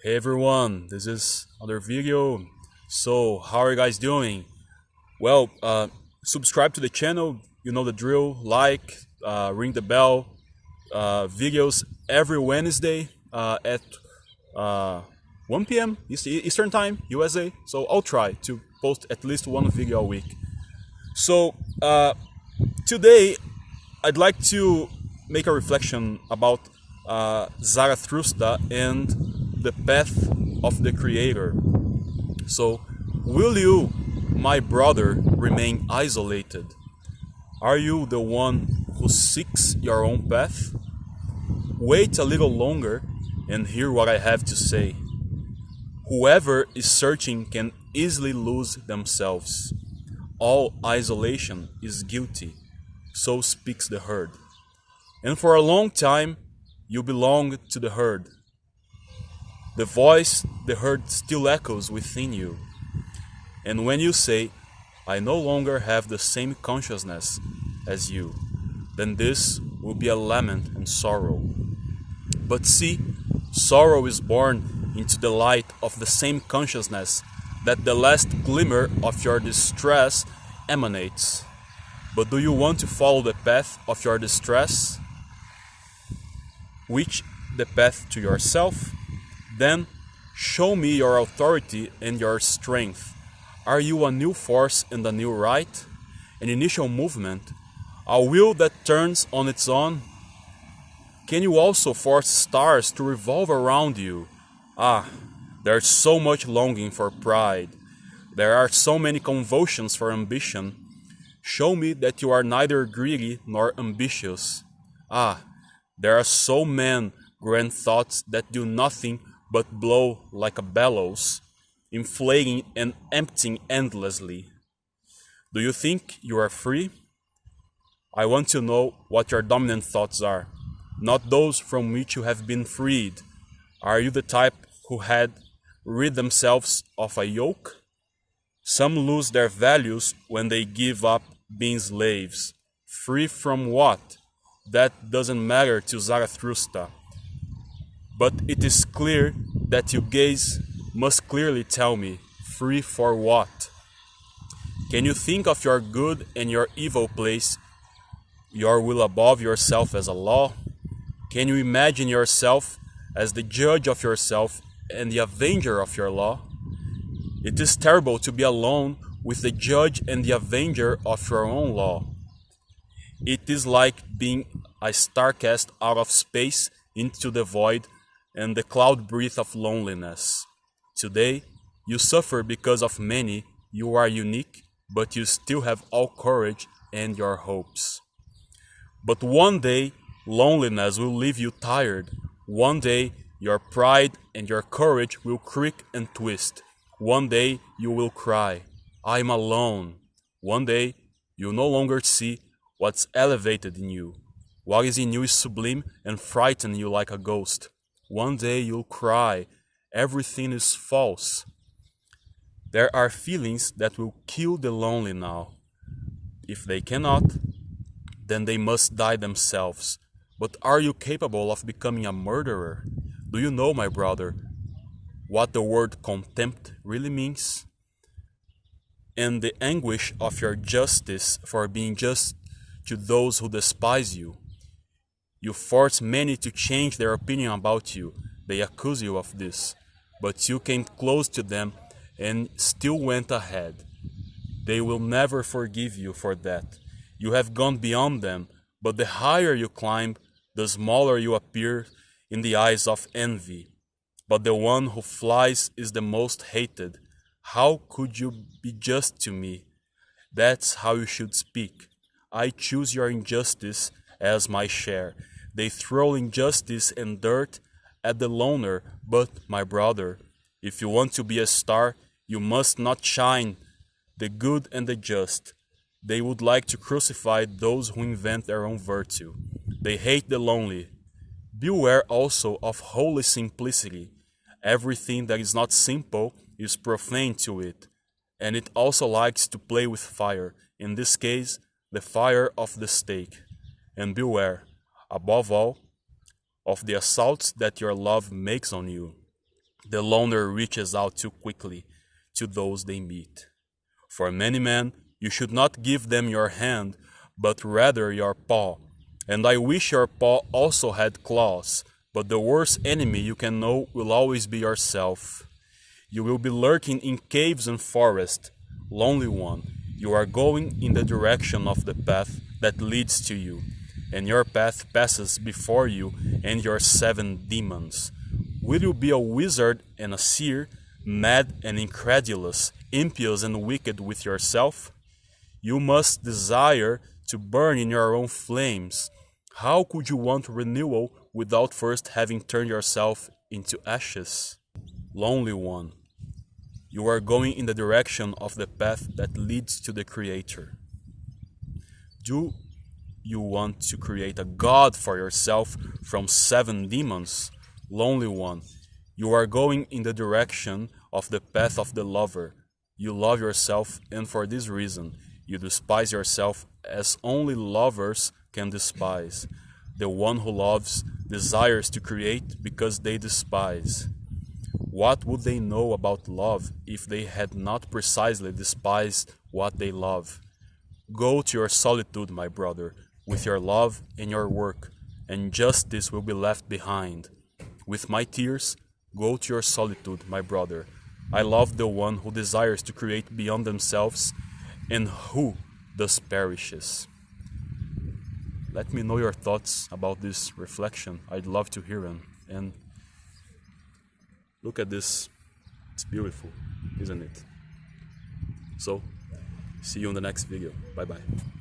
Hey everyone, this is another video. So how are you guys doing? Well, subscribe to the channel, you know the drill, like, ring the bell, videos every Wednesday at 1 p.m. Eastern Time, USA. So I'll try to post at least one video a week. So today I'd like to make a reflection about Zarathustra and the path of the Creator. So, will you, my brother, remain isolated? Are you the one who seeks your own path? Wait a little longer and hear what I have to say. Whoever is searching can easily lose themselves. All isolation is guilty, so speaks the herd. And for a long time, you belonged to the herd. The voice the herd still echoes within you. And when you say, I no longer have the same consciousness as you, then this will be a lament and sorrow. But see, sorrow is born into the light of the same consciousness that the last glimmer of your distress emanates. But do you want to follow the path of your distress? Which the path to yourself? Then show me your authority and your strength. Are you a new force and a new right? An initial movement? A will that turns on its own? Can you also force stars to revolve around you? Ah, there's so much longing for pride. There are so many convulsions for ambition. Show me that you are neither greedy nor ambitious. Ah, there are so many grand thoughts that do nothing but blow like a bellows, inflating and emptying endlessly. Do you think you are free? I want to know what your dominant thoughts are, not those from which you have been freed. Are you the type who had rid themselves of a yoke? Some lose their values when they give up being slaves. Free from what? That doesn't matter to Zarathustra. But it is clear that you gaze must clearly tell me, free for what? Can you think of your good and your evil place, your will above yourself as a law? Can you imagine yourself as the judge of yourself and the avenger of your law? It is terrible to be alone with the judge and the avenger of your own law. It is like being a star cast out of space into the void and the cloud breath of loneliness. Today, you suffer because of many, you are unique, but you still have all courage and your hopes. But one day, loneliness will leave you tired. One day, your pride and your courage will creak and twist. One day, you will cry, I am alone. One day, you'll no longer see what's elevated in you. What is in you is sublime and frighten you like a ghost. One day you'll cry, everything is false. There are feelings that will kill the lonely now. If they cannot, then they must die themselves. But are you capable of becoming a murderer? Do you know, my brother, what the word contempt really means? And the anguish of your justice for being just to those who despise you. You force many to change their opinion about you. They accuse you of this. But you came close to them and still went ahead. They will never forgive you for that. You have gone beyond them, but the higher you climb, the smaller you appear in the eyes of envy. But the one who flies is the most hated. How could you be just to me? That's how you should speak. I choose your injustice as my share. They throw injustice and dirt at the loner, but, my brother, if you want to be a star, you must not shine the good and the just. They would like to crucify those who invent their own virtue. They hate the lonely. Beware also of holy simplicity. Everything that is not simple is profane to it, and it also likes to play with fire, in this case, the fire of the stake. And beware, above all, of the assaults that your love makes on you. The loner reaches out too quickly to those they meet. For many men, you should not give them your hand, but rather your paw. And I wish your paw also had claws, but the worst enemy you can know will always be yourself. You will be lurking in caves and forests. Lonely one, you are going in the direction of the path that leads to you, and your path passes before you and your 7 demons. Will you be a wizard and a seer, mad and incredulous, impious and wicked with yourself? You must desire to burn in your own flames. How could you want renewal without first having turned yourself into ashes? Lonely one, you are going in the direction of the path that leads to the Creator. Do you want to create a god for yourself from 7 demons? Lonely one, you are going in the direction of the path of the lover. You love yourself, and for this reason, you despise yourself as only lovers can despise. The one who loves desires to create because they despise. What would they know about love if they had not precisely despised what they love? Go to your solitude, my brother, with your love and your work, and justice will be left behind. With my tears, go to your solitude, my brother. I love the one who desires to create beyond themselves and who thus perishes. Let me know your thoughts about this reflection. I'd love to hear them. And look at this. It's beautiful, isn't it? So, see you in the next video. Bye-bye.